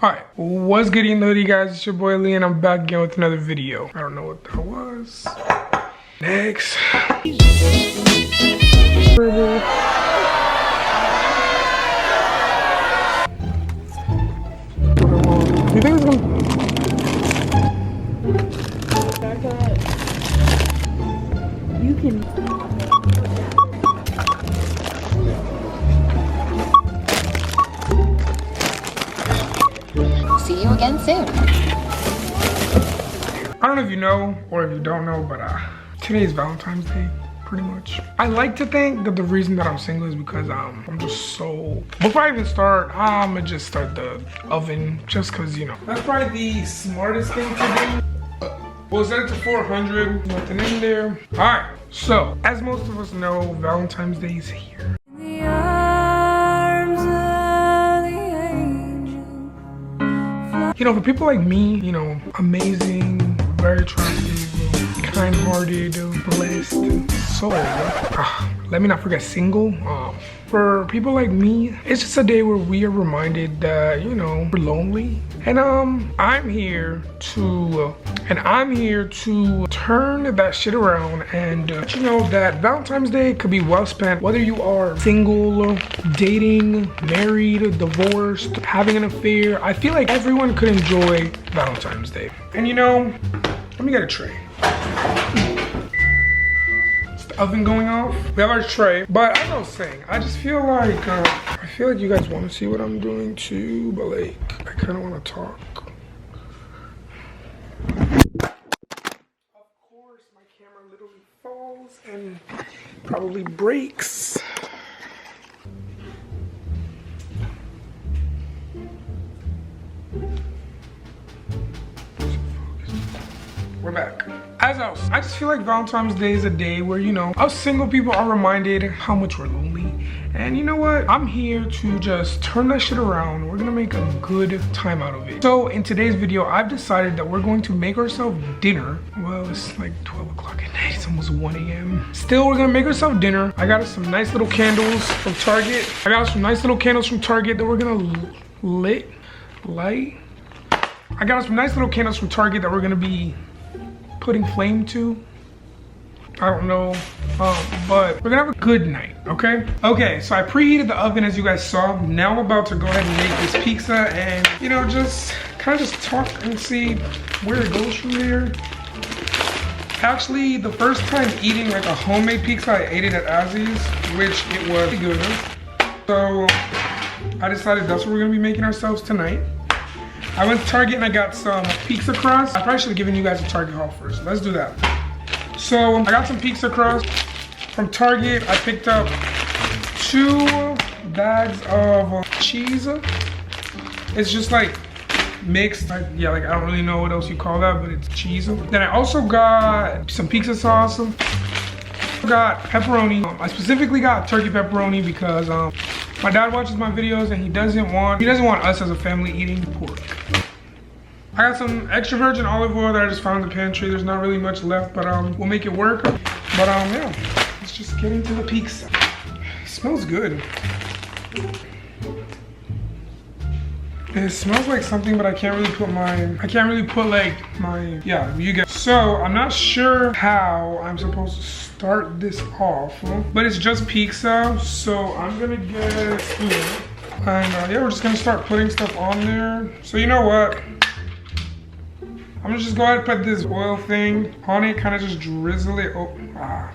Alright, what's good in the hoodie, guys? It's your boy Lee and I'm back again with another video. I don't know what that was. Next. You think it's gonna... You can... See you again soon. I don't know if you know or if you don't know, but today is Valentine's Day, pretty much. I like to think that the reason that I'm single is because I'm just so... Before I even start, I'm gonna just start the oven just cause, you know. That's probably the smartest thing to do. We'll set it to 400, nothing in there. All right, so as most of us know, Valentine's Day is here. You know, for people like me, you know, amazing, very attractive, kind-hearted, blessed soul. Let me not forget single. For people like me, it's just a day where we are reminded that, you know, we're lonely. And I'm here to turn that shit around and let you know that Valentine's Day could be well spent, whether you are single, dating, married, divorced, having an affair. I feel like everyone could enjoy Valentine's Day. And you know, let me get a tray. Oven going off. We have our tray, but as I was saying, I just feel like you guys want to see what I'm doing too, but like I kind of want to talk. Of course, my camera literally falls and probably breaks. We're back. I just feel like Valentine's Day is a day where, you know, us single people are reminded how much we're lonely. And you know what? I'm here to just turn that shit around. We're gonna make a good time out of it. So in today's video, I've decided that we're going to make ourselves dinner. Well, it's like 12 o'clock at night. It's almost 1 a.m. Still, we're gonna make ourselves dinner. I got us some nice little candles from Target. that we're gonna light. I got us some nice little candles from Target that we're gonna be putting flame to. I don't know, but we're gonna have a good night, okay? Okay, so I preheated the oven as you guys saw. Now I'm about to go ahead and make this pizza and, you know, just kind of just talk and see where it goes from there. Actually, the first time eating like a homemade pizza, I ate it at Azzy's, which it was good. So I decided that's what we're gonna be making ourselves tonight. I went to Target and I got some pizza crust. I probably should have given you guys a Target haul first. Let's do that. So I got some pizza crust from Target. I picked up 2 bags of cheese. It's just like mixed. Yeah, like I don't really know what else you call that, but it's cheese. Then I also got some pizza sauce. Got pepperoni. I specifically got turkey pepperoni because my dad watches my videos and he doesn't want us as a family eating pork. I got some extra virgin olive oil that I just found in the pantry. There's not really much left, but we'll make it work. But yeah, let's just get into the pizza. It smells good. It smells like something, but I can't really put yeah, you get. So I'm not sure how I'm supposed to start this off, but it's just pizza, so I'm gonna get and yeah, we're just gonna start putting stuff on there. So you know what? I'm gonna just go ahead and put this oil thing on it, kind of just drizzle it. Oh,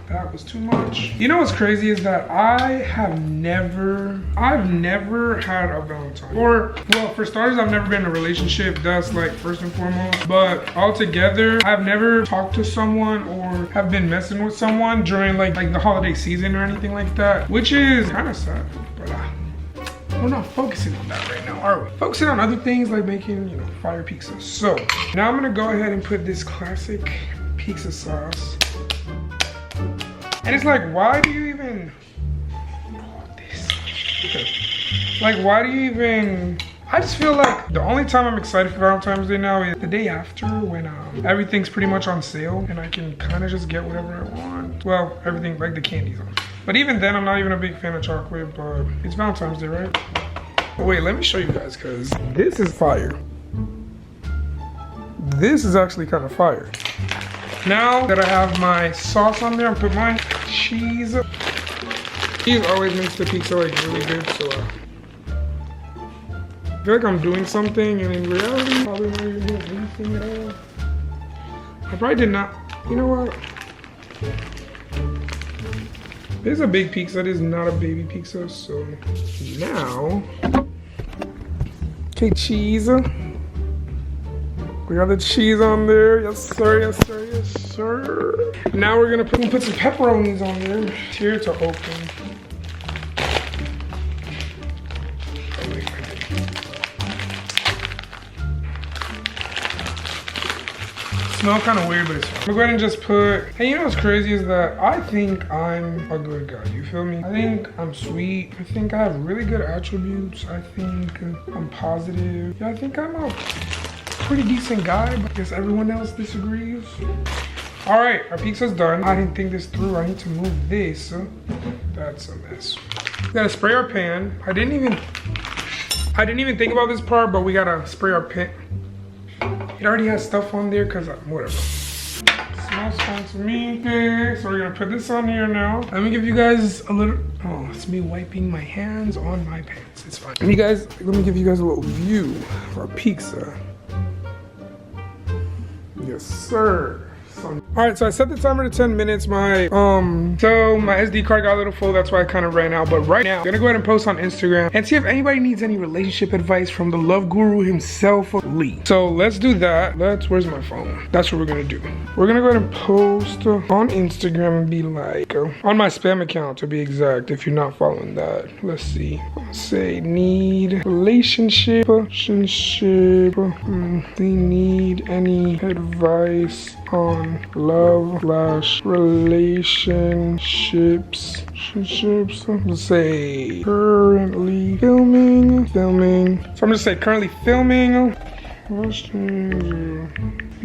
that was too much. You know what's crazy is that I've never had a Valentine. Or, well, for starters, I've never been in a relationship. That's like first and foremost. But altogether, I've never talked to someone or have been messing with someone during like the holiday season or anything like that, which is kind of sad. But we're not focusing on that right now, are we? Focusing on other things like making, you know, fire pizza. So now I'm gonna go ahead and put this classic pizza sauce. And it's like, why do you even like, why do you even? I just feel like the only time I'm excited for Valentine's Day now is the day after when everything's pretty much on sale and I can kind of just get whatever I want. Well, everything, like the candies on. But even then, I'm not even a big fan of chocolate, but it's Valentine's Day, right? Wait, let me show you guys, because this is fire. This is actually kind of fire. Now that I have my sauce on there, I'll put my cheese. Cheese always makes the pizza like really good, so I feel like I'm doing something, and in reality, probably not even doing anything at all. I probably did not. You know what? This is a big pizza. This is not a baby pizza. So now, okay, cheese. We got the cheese on there. Yes, sir. Yes, sir. Yes, sir. Now we're gonna put some pepperonis on there. Here to open. Smell kind of weird, but it's fine. I'm gonna go ahead and just put, hey, you know what's crazy is that I think I'm a good guy, you feel me? I think I'm sweet. I think I have really good attributes. I think I'm positive. Yeah, I think I'm a pretty decent guy, but I guess everyone else disagrees. All right, our pizza's done. I didn't think this through. I need to move this. That's a mess. We gotta spray our pan. I didn't even think about this part, but we gotta spray our pan. It already has stuff on there because whatever. Smells fine to me. Okay, so we're gonna put this on here now. Let me give you guys a little, oh, it's me wiping my hands on my pants. It's fine. Let me give you guys a little view of our pizza. Yes, sir. All right, so I set the timer to 10 minutes. My SD card got a little full. That's why I kind of ran out. But right now, I'm gonna go ahead and post on Instagram and see if anybody needs any relationship advice from the love guru himself, Lee. So let's do that. Where's my phone? That's what we're gonna do. We're gonna go ahead and post on Instagram and be like, on my spam account to be exact, if you're not following that. Let's see. Say, need relationship. They need any advice on love/relationships. Let's say currently filming. So I'm gonna say currently filming.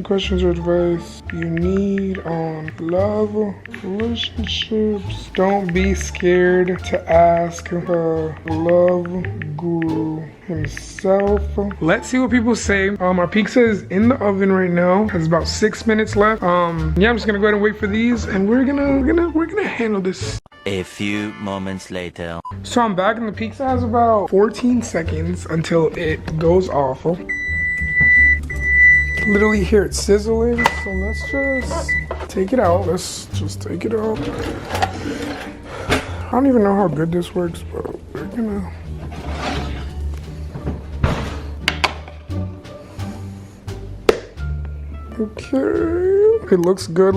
Questions or advice you need on love, relationships. Don't be scared to ask the love guru himself. Let's see what people say. Our pizza is in the oven right now. Has about 6 minutes left. Yeah, I'm just gonna go ahead and wait for these, and we're gonna handle this. A few moments later. So I'm back, and the pizza has about 14 seconds until it goes off. Literally hear it sizzling, so let's just take it out. Let's just take it out. I don't even know how good this works, but we're gonna. Okay, it looks good,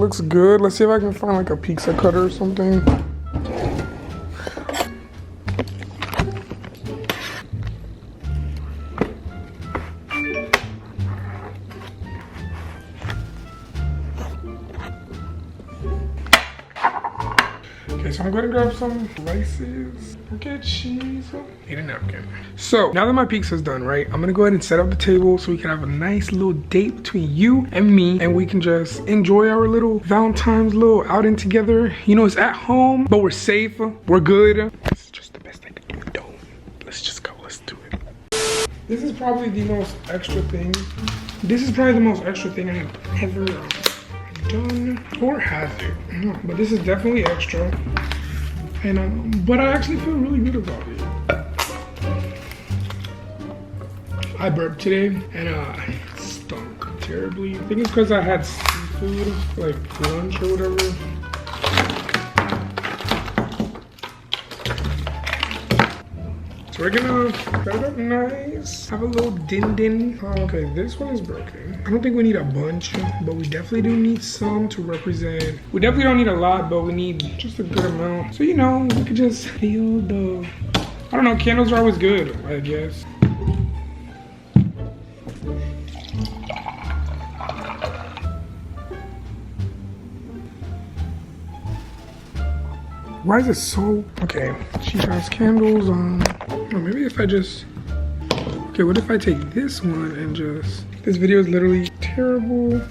Let's see if I can find like a pizza cutter or something. Okay, so I'm gonna grab some slices. Okay, cheese. Need a napkin. So now that my pizza's done, right? I'm gonna go ahead and set up the table so we can have a nice little date between you and me, and we can just enjoy our little Valentine's little outing together. You know, it's at home, but we're safe. We're good. This is just the best I can do. Don't. Let's just go. Let's do it. This is probably the most extra thing. This is probably the most extra thing I have ever done, or has it? No, but this is definitely extra, and but I actually feel really good about it. I burped today, and it stunk terribly. I think it's because I had seafood, like lunch or whatever. So we're gonna set it up nice. Have a little din. Okay, this one is broken. I don't think we need a bunch, but we definitely do need some to represent. We definitely don't need a lot, but we need just a good amount. So, you know, we could just feel the, I don't know, candles are always good, I guess. Why is it so, okay, she has candles on. Oh, maybe if I just, okay, what if I take this one and just, this video is literally terrible.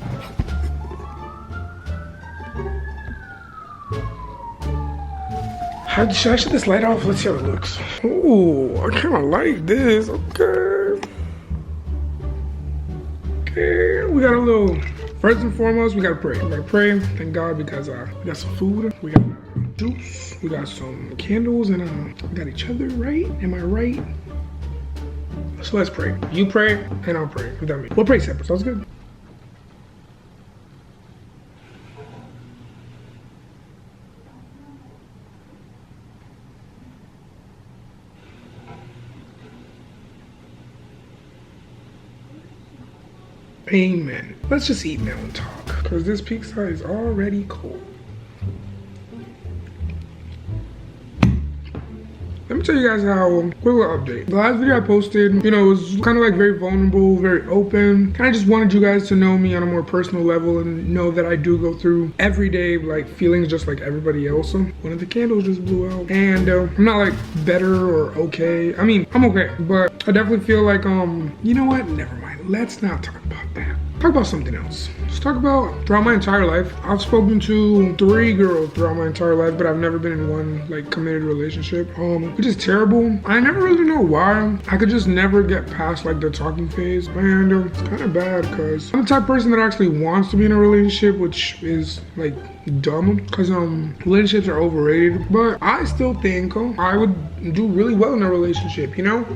Should I shut this light off? Let's see how it looks. Ooh, I kind of like this. Okay. Okay, we got a little. First and foremost, we gotta pray. We gotta pray. Thank God because we got some food. We got juice. We got some candles, and we got each other. Right? Am I right? So let's pray. You pray, and I'll pray. We'll pray separate. Sounds good. Amen. Let's just eat now and talk, because this pizza is already cold. Let me tell you guys how, quick little update. The last video I posted, you know, was kind of like very vulnerable, very open. Kind of just wanted you guys to know me on a more personal level and know that I do go through everyday like feelings just like everybody else. One of the candles just blew out. And I'm not like better or okay. I mean, I'm okay, but I definitely feel like, you know what? Never mind. Let's not talk about that. Talk about something else. Let's talk about throughout my entire life. I've spoken to 3 girls throughout my entire life, but I've never been in one like committed relationship, which is terrible. I never really know why. I could just never get past like the talking phase, and it's kind of bad because I'm the type of person that actually wants to be in a relationship, which is like dumb because relationships are overrated. But I still think I would do really well in a relationship, you know?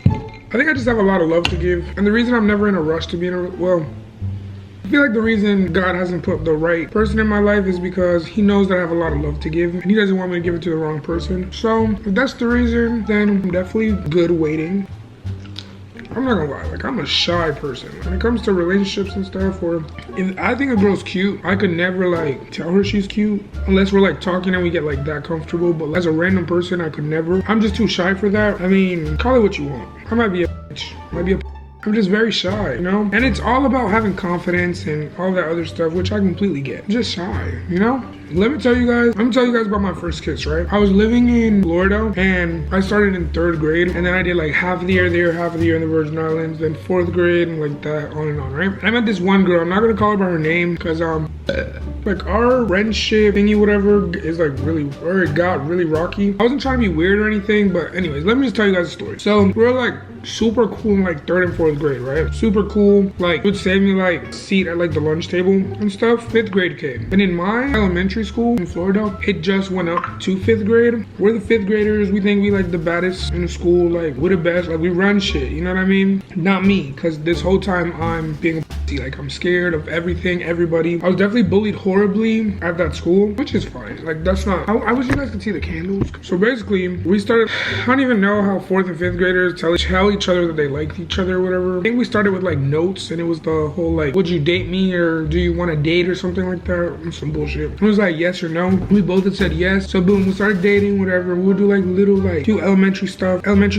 I think I just have a lot of love to give, and the reason I'm never in a rush to be in a I feel like the reason God hasn't put the right person in my life is because he knows that I have a lot of love to give, and he doesn't want me to give it to the wrong person. So if that's the reason, then I'm definitely good waiting. I'm not gonna lie, like I'm a shy person. When it comes to relationships and stuff, or if I think a girl's cute, I could never like tell her she's cute unless we're like talking and we get like that comfortable. But as a random person, I could never. I'm just too shy for that. I mean, call it what you want. I might be a bitch, I'm just very shy, you know? And it's all about having confidence and all that other stuff, which I completely get. I'm just shy, you know? Let me tell you guys about my first kiss, right? I was living in Florida, and I started in 3rd grade, and then I did like half of the year there, half of the year in the Virgin Islands, then 4th grade, and like that, on and on, right? And I met this one girl. I'm not gonna call her by her name, because like our friendship thingy, whatever, is like really, or it got really rocky. I wasn't trying to be weird or anything, but anyways, let me just tell you guys a story. So we were like super cool in like 3rd and 4th grade, right? Super cool. Like would save me like seat at like the lunch table and stuff. 5th grade came, and in my elementary school in Florida, it just went up to 5th grade. We're the 5th graders. We think we like the baddest in the school. Like we're the best. Like we run shit. You know what I mean? Not me, because this whole time I'm being a pussy. Like I'm scared of everything, everybody. I was definitely bullied horribly at that school, which is fine. Like that's not. I wish you guys could see the candles. So basically, we started. I don't even know how 4th and 5th graders tell each other that they liked each other or whatever. I think we started with like notes, and it was the whole like, would you date me, or do you want to date, or something like that. Some bullshit. It was like yes or no. We both had said yes. So boom, we started dating, whatever. We'll do like little like do elementary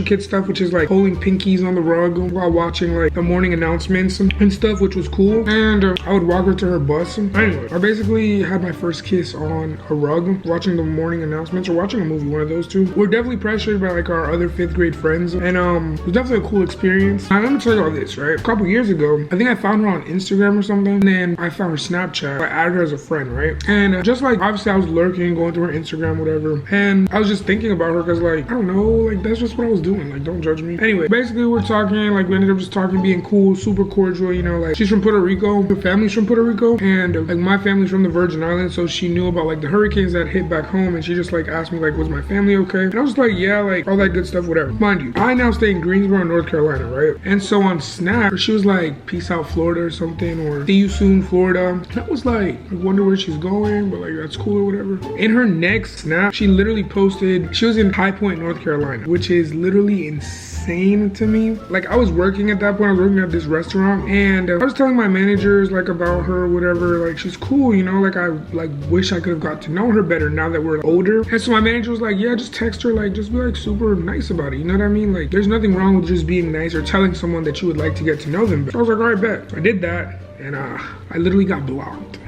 kid stuff, which is like holding pinkies on the rug while watching like the morning announcements and stuff, which was cool. And I would walk her to her bus. Anyway, I basically had my first kiss on a rug watching the morning announcements or watching a movie, one of those two. We're definitely pressured by like our other 5th grade friends, and it was definitely a cool experience. Now let me tell you all this, right? A couple years ago, I think I found her on Instagram or something, and then I found her Snapchat. I added her as a friend, right? And just like obviously I was lurking, going through her Instagram, whatever, and I was just thinking about her because like I don't know, like that's just what I was doing. Like don't judge me. Anyway, basically we're talking, like we ended up just talking, being cool, super cordial, you know, like she's from Puerto Rico, her family's from Puerto Rico, and like my family's from the Virgin Islands, so she knew about like the hurricanes that hit back home, and she just like asked me like, was my family okay? And I was like, yeah, like all that good stuff, whatever. Mind you, I now stay in Greensboro, North Carolina, right? And so on Snap, she was like, peace out Florida or something, or see you soon Florida. And I was like, I wonder where she's going, but like that's cool or whatever. In her next snap, she literally posted, she was in High Point, North Carolina, which is literally insane to me. Like I was working at that point, I was working at this restaurant, and I was telling my managers like about her, whatever, like she's cool, you know, like I like wish I could have got to know her better now that we're older. And so my manager was like, yeah, just text her, like just be like super nice about it, you know what I mean? Like there's nothing wrong with just being nice or telling someone that you would like to get to know them better. So I was like, all right, bet. So I did that, and I literally got blocked.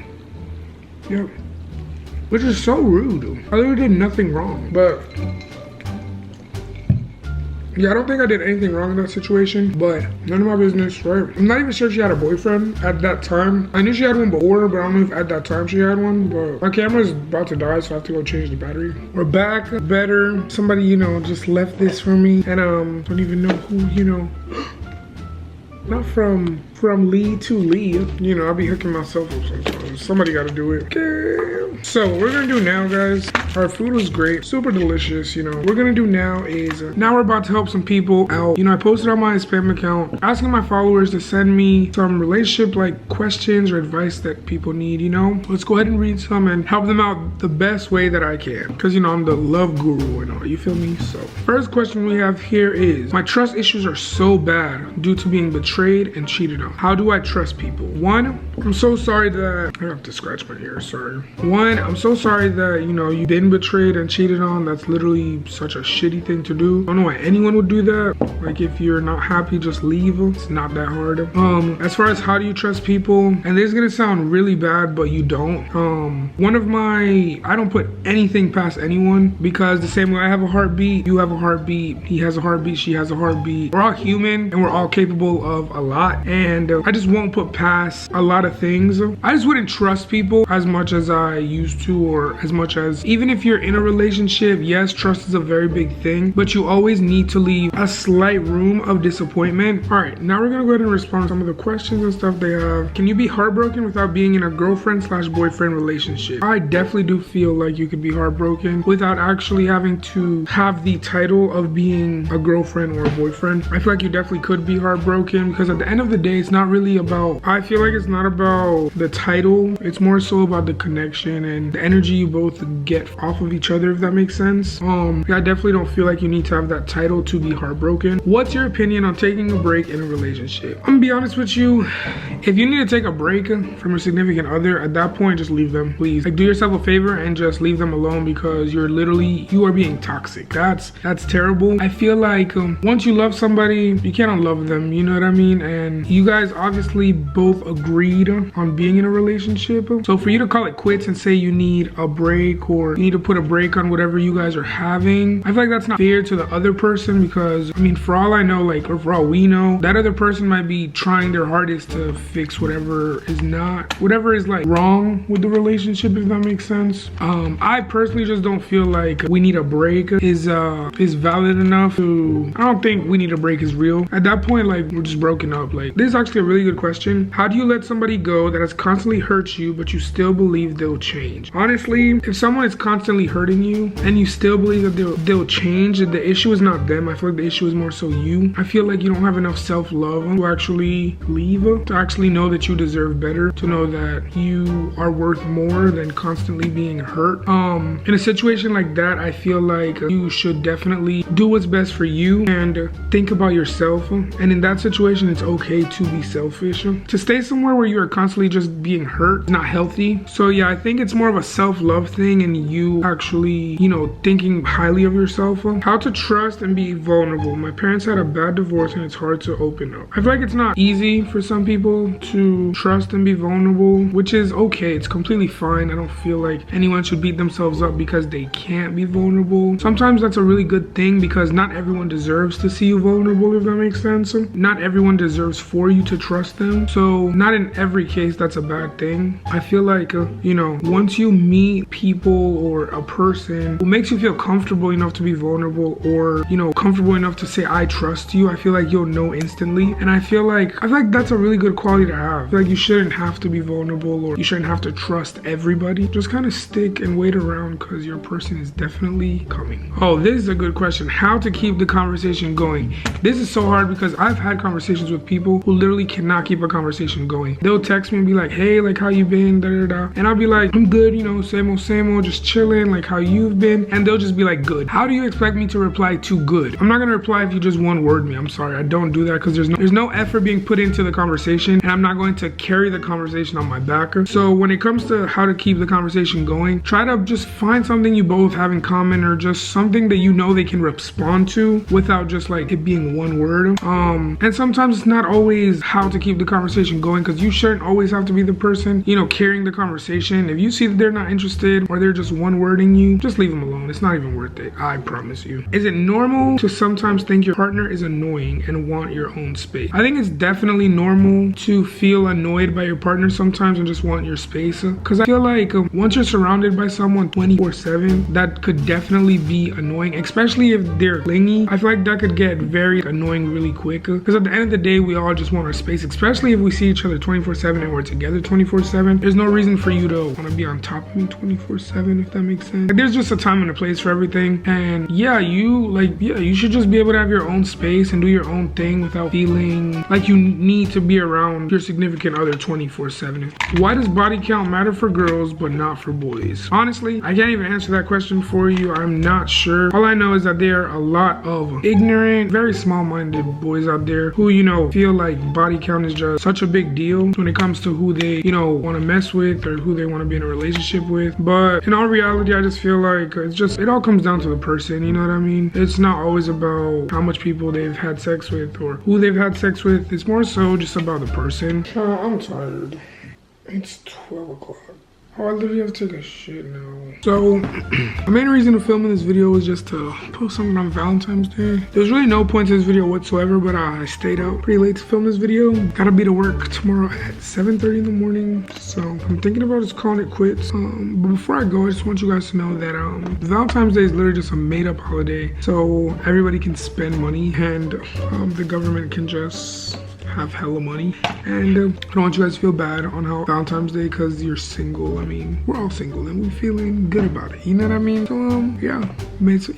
Yep. Which is so rude. I literally did nothing wrong, but Yeah, I don't think I did anything wrong in that situation, but none of my business, right? I'm not even sure she had a boyfriend at that time. I knew she had one before, but I don't know if at that time she had one. But my camera's about to die, so I have to go change the battery. We're back, better. Somebody, you know, just left this for me, and don't even know who, you know. Not from Lee to Lee. You know, I'll be hooking myself up sometimes. Somebody gotta do it. Okay. So what we're gonna do now, guys, our food was great, super delicious, you know. What we're gonna do now is, now we're about to help some people out. You know, I posted on my spam account asking my followers to send me some relationship like questions or advice that people need, you know. Let's go ahead and read some and help them out the best way that I can. Cause you know, I'm the love guru and all, you feel me? So first question we have here is, my trust issues are so bad due to being betrayed and cheated on. How do I trust people? One, I'm so sorry that, I have to scratch my ear, sorry. One, I'm so sorry that, you know, you've been betrayed and cheated on. That's literally such a shitty thing to do. I don't know why anyone would do that. Like, if you're not happy, just leave. It's not that hard. As far as how do you trust people, and this is gonna sound really bad, but you don't. I don't put anything past anyone, because the same way I have a heartbeat, you have a heartbeat, he has a heartbeat, she has a heartbeat. We're all human and we're all capable of a lot, and I just won't put past a lot of things. I just wouldn't trust people as much as I used to, or as much as, even if you're in a relationship, yes, trust is a very big thing, but you always need to leave a slight room of disappointment. All right, now we're gonna go ahead and respond to some of the questions and stuff they have. Can you be heartbroken without being in a girlfriend/boyfriend relationship? I definitely do feel like you could be heartbroken without actually having to have the title of being a girlfriend or a boyfriend. I feel like you definitely could be heartbroken, because at the end of the day, it's not really about, I feel like it's not about the title, it's more so about the connection and the energy you both get off of each other, if that makes sense. Yeah, I definitely don't feel like you need to have that title to be heartbroken. What's your opinion on taking a break in a relationship? I'm gonna be honest with you, if you need to take a break from a significant other, at that point, just leave them, please. Like, do yourself a favor and just leave them alone, because you are being toxic. That's terrible. I feel like once you love somebody, you can't unlove them, you know what I mean? And you guys obviously both agreed on being in a relationship. So for you to call it quits and say you need a break, or you need to put a break on whatever you guys are having, I feel like that's not fair to the other person, because I mean, for all I know, like, or for all we know, that other person might be trying their hardest to fix whatever is like wrong with the relationship, if that makes sense. I personally just don't feel like we need a break is valid enough to, I don't think we need a break is real. At that point, like, we're just broken up. Like, this is actually a really good question. How do you let somebody go that has constantly hurt you, but you still believe they'll change? Honestly, if someone is constantly hurting you and you still believe that they'll change, the issue is not them. I feel like the issue is more so you. I feel like you don't have enough self-love to actually leave, to actually know that you deserve better, to know that you are worth more than constantly being hurt. In a situation like that, I feel like you should definitely do what's best for you and think about yourself. And in that situation, it's okay to be selfish. To stay somewhere where you are constantly just being hurt is not healthy. So yeah, I think it's more of a self-love thing, and you actually, you know, thinking highly of yourself. How to trust and be vulnerable. My parents had a bad divorce and it's hard to open up. I feel like it's not easy for some people to trust and be vulnerable, which is okay. It's completely fine. I don't feel like anyone should beat themselves up because they can't be vulnerable. Sometimes that's a really good thing, because not everyone deserves to see you vulnerable, if that makes sense. Not everyone deserves for you to trust them. So not in every case that's a bad thing. I feel like, you know, once you meet people or a person who makes you feel comfortable enough to be vulnerable, or, you know, comfortable enough to say, I trust you, I feel like you'll know instantly. And I feel like that's a really good quality to have. I feel like you shouldn't have to be vulnerable, or you shouldn't have to trust everybody. Just kind of stick and wait around, because your person is definitely coming. Oh, this is a good question. How to keep the conversation going. This is so hard, because I've had conversations with people who literally cannot keep a conversation going. They'll text me and be like, hey, like, how you been, da da da, and I'll be like, I'm good, you know, same old, just chilling, like, how you've been? And they'll just be like, good. How do you expect me to reply to good? I'm not gonna reply if you just one word me. I'm sorry, I don't do that, because there's no effort being put into the conversation, and I'm not going to carry the conversation on my back. So when it comes to how to keep the conversation going, try to just find something you both have in common, or just something that you know they can respond to without just like it being one word. And sometimes it's not always is how to keep the conversation going, because you shouldn't always have to be the person, you know, carrying the conversation. If you see that they're not interested or they're just one-wording you, just leave them alone. It's not even worth it, I promise you. Is it normal to sometimes think your partner is annoying and want your own space? I think it's definitely normal to feel annoyed by your partner sometimes and just want your space, because I feel like once you're surrounded by someone 24/7, that could definitely be annoying, especially if they're clingy. I feel like that could get very annoying really quick, because at the end of the day, we all just want our space, especially if we see each other 24/7 and we're together 24/7. There's no reason for you to want to be on top of me 24/7, if that makes sense. Like, there's just a time and a place for everything, and you should just be able to have your own space and do your own thing without feeling like you need to be around your significant other 24/7. Why does body count matter for girls but not for boys? Honestly, I can't even answer that question for you. I'm not sure. All I know is that there are a lot of ignorant, very small-minded boys out there who, you know, feel like body count is just such a big deal when it comes to who they, you know, want to mess with or who they want to be in a relationship with. But in all reality, I just feel like it all comes down to the person, you know what I mean? It's not always about how much people they've had sex with or who they've had sex with. It's more so just about the person. I'm tired. It's 12 o'clock. Oh, I literally have to take a shit now. So, the main reason of filming this video was just to post something on Valentine's Day. There's really no point to this video whatsoever, but I stayed out pretty late to film this video. Gotta be to work tomorrow at 7:30 in the morning. So, I'm thinking about just calling it quits. But before I go, I just want you guys to know that Valentine's Day is literally just a made-up holiday. So, everybody can spend money and the government can just have hella money. And I don't want you guys to feel bad on how Valentine's Day, because you're single. I mean, we're all single and we're feeling good about it, you know what I mean? So yeah,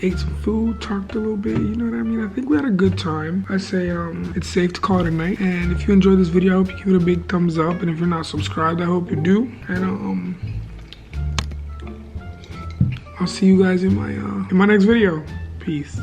ate some food, talked a little bit, you know what I mean? I think we had a good time. I say it's safe to call it a night. And if you enjoyed this video, I hope you give it a big thumbs up, and if you're not subscribed, I hope you do. And I'll see you guys in my next video. Peace.